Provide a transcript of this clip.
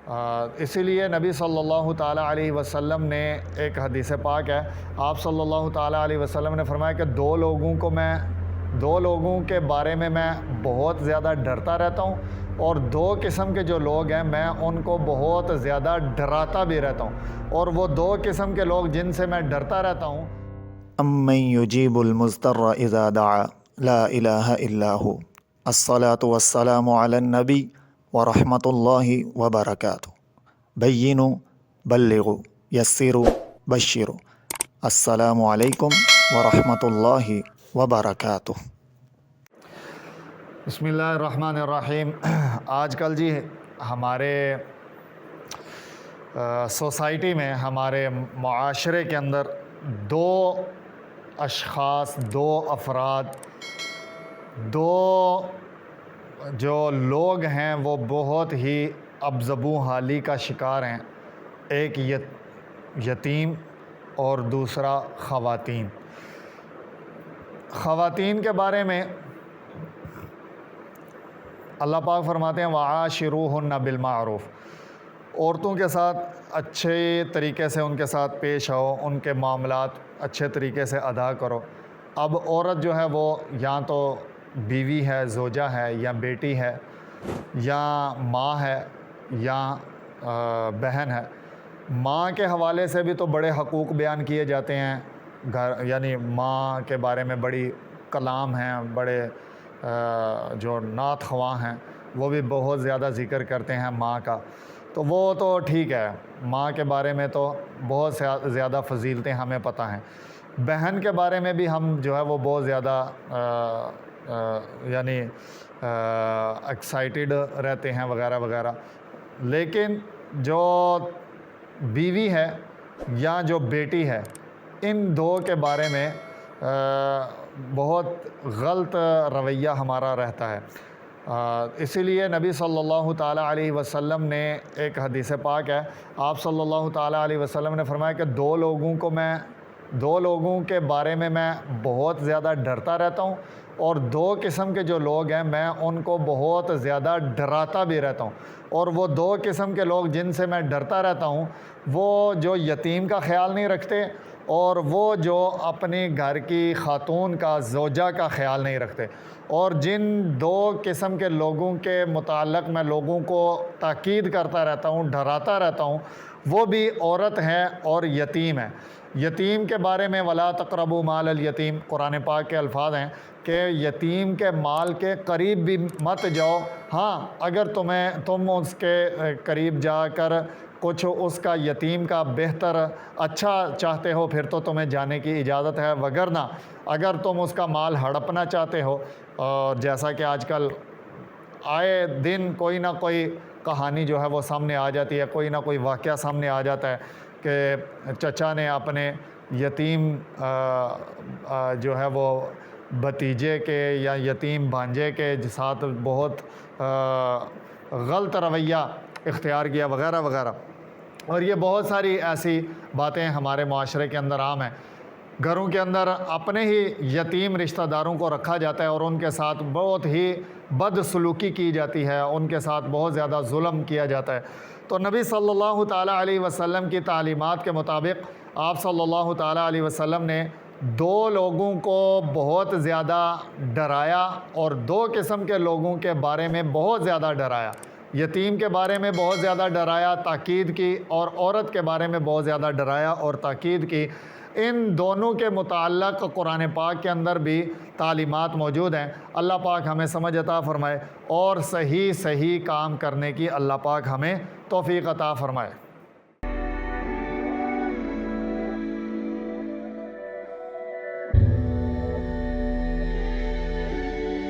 اسی لیے نبی صلی اللہ تعالیٰ علیہ وسلم نے ایک حدیث پاک ہے، آپ صلی اللہ تعالیٰ علیہ وسلم نے فرمایا کہ دو لوگوں کے بارے میں بہت زیادہ ڈرتا رہتا ہوں، اور دو قسم کے جو لوگ ہیں میں ان کو بہت زیادہ ڈراتا بھی رہتا ہوں، اور وہ دو قسم کے لوگ جن سے میں ڈرتا رہتا ہوں۔ امن یجیب المضطر اذا دعا لا الہ الا ہو، الصلاۃ والسلام علی النبی ورحمۃ اللہ وبرکاتہ، بینوا بلغوا یسروا بشروا، السلام علیکم ورحمۃ اللہ وبرکاتہ۔ بسم اللہ الرحمن الرحیم۔ آج کل جی ہمارے سوسائٹی میں، ہمارے معاشرے کے اندر دو اشخاص، دو افراد، دو جو لوگ ہیں وہ بہت ہی ابزبو حالی کا شکار ہیں، ایک یتیم اور دوسرا خواتین۔ خواتین کے بارے میں اللہ پاک فرماتے ہیں وَعَاشِرُوهُنَّ بِالْمَعْرُوفِ، عورتوں کے ساتھ اچھے طریقے سے ان کے ساتھ پیش آؤ، ان کے معاملات اچھے طریقے سے ادا کرو۔ اب عورت جو ہے وہ یا تو بیوی ہے، زوجہ ہے، یا بیٹی ہے، یا ماں ہے، یا بہن ہے۔ ماں کے حوالے سے بھی تو بڑے حقوق بیان کیے جاتے ہیں، یعنی ماں کے بارے میں بڑی کلام ہیں، بڑے جو نعت خواں ہیں وہ بھی بہت زیادہ ذکر کرتے ہیں ماں کا، تو وہ تو ٹھیک ہے، ماں کے بارے میں تو بہت زیادہ فضیلتیں ہمیں پتہ ہیں۔ بہن کے بارے میں بھی ہم جو ہے وہ بہت زیادہ یعنی ایکسائٹیڈ رہتے ہیں وغیرہ وغیرہ، لیکن جو بیوی ہے یا جو بیٹی ہے، ان دو کے بارے میں بہت غلط رویہ ہمارا رہتا ہے۔ اسی لیے نبی صلی اللہ تعالیٰ علیہ وسلم نے ایک حدیث پاک ہے، آپ صلی اللہ تعالیٰ علیہ وسلم نے فرمایا کہ دو لوگوں کے بارے میں بہت زیادہ ڈرتا رہتا ہوں، اور دو قسم کے جو لوگ ہیں میں ان کو بہت زیادہ ڈراتا بھی رہتا ہوں۔ اور وہ دو قسم کے لوگ جن سے میں ڈرتا رہتا ہوں وہ جو یتیم کا خیال نہیں رکھتے، اور وہ جو اپنی گھر کی خاتون کا، زوجہ کا خیال نہیں رکھتے۔ اور جن دو قسم کے لوگوں کے متعلق میں لوگوں کو تاکید کرتا رہتا ہوں، ڈراتا رہتا ہوں، وہ بھی عورت ہے اور یتیم ہے۔ یتیم کے بارے میں وَلَا تَقْرَبُوا مَالَ الْيَتِيمِ، قرآن پاک کے الفاظ ہیں کہ یتیم کے مال کے قریب بھی مت جاؤ۔ ہاں، اگر تم اس کے قریب جا کر کچھ اس کا، یتیم کا بہتر اچھا چاہتے ہو پھر تو تمہیں جانے کی اجازت ہے، وگرنہ اگر تم اس کا مال ہڑپنا چاہتے ہو، اور جیسا کہ آج کل آئے دن کوئی نہ کوئی کہانی جو ہے وہ سامنے آ جاتی ہے، کوئی نہ کوئی واقعہ سامنے آ جاتا ہے کہ چچا نے اپنے یتیم جو ہے وہ بھتیجے کے یا یتیم بھانجے کے ساتھ بہت غلط رویہ اختیار کیا وغیرہ وغیرہ۔ اور یہ بہت ساری ایسی باتیں ہمارے معاشرے کے اندر عام ہیں۔ گھروں کے اندر اپنے ہی یتیم رشتہ داروں کو رکھا جاتا ہے اور ان کے ساتھ بہت ہی بد سلوکی کی جاتی ہے، ان کے ساتھ بہت زیادہ ظلم کیا جاتا ہے۔ تو نبی صلی اللہ تعالیٰ علیہ وسلم کی تعلیمات کے مطابق آپ صلی اللہ تعالیٰ علیہ وسلم نے دو لوگوں کو بہت زیادہ ڈرایا، اور دو قسم کے لوگوں کے بارے میں بہت زیادہ ڈرایا۔ یتیم کے بارے میں بہت زیادہ ڈرایا، تاکید کی، اور عورت کے بارے میں بہت زیادہ ڈرایا اور تاکید کی۔ ان دونوں کے متعلق قرآن پاک کے اندر بھی تعلیمات موجود ہیں۔ اللہ پاک ہمیں سمجھ عطا فرمائے اور صحیح کام کرنے کی اللہ پاک ہمیں توفیق عطا فرمائے۔